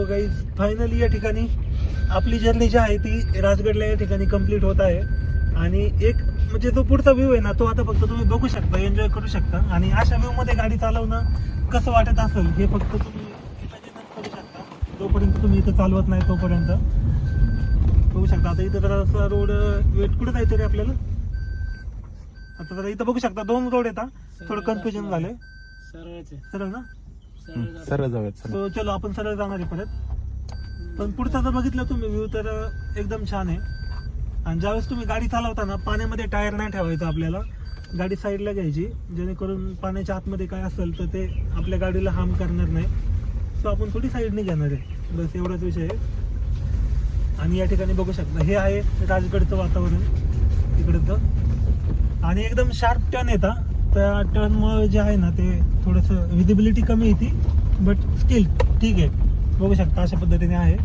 Guys finally या ठिकाणी आपली जर्नी जी आहे ती राजगडला या ठिकाणी कंप्लीट होत आहे. आणि एक म्हणजे जो पुढचा व्ह्यू आहे ना तो आता फक्त तुम्ही बघू शकता, एन्जॉय करू शकता. आणि अशा व्ह्यू मध्ये गाडी चालवणं कसं वाटत असेल हे फक्त तुम्ही इमॅजिनच करू शकता. जोपर्यंत तुम्ही इथं चालवत नाही तोपर्यंत बघू शकता. आता इथं जरा रोड वेट कुठे जायचं रे आपल्याला. आता जरा इथं बघू शकता 2 रोड येतात, थोडं कन्फ्युजन झालंय. सरळ ना, सरळ जाऊयात. तो चलो आपण सरळ जाणार आहे परत. पण पुढचा जर बघितलं तुम्ही व्ह्यू तर एकदम छान आहे. आणि ज्यावेळेस तुम्ही गाडी चालवताना पाण्यामध्ये टायर नाही ठेवायचं, आपल्याला गाडी साईडला घ्यायची जेणेकरून पाण्याच्या आतमध्ये काय असेल तर ते आपल्या गाडीला हार्म करणार नाही. सो आपण थोडी साईडने घेणार आहे, बस एवढाच विषय आहे. आणि या ठिकाणी बघू शकता हे आहे राजगडचं वातावरण इकडचं. आणि एकदम शार्प टर्न येतात, त्या टर्नमुळे जे आहे ना ते थोडंसं विजिबिलिटी कमी येते, बट स्टील ठीक आहे. बघू शकता अशा पद्धतीने आहे.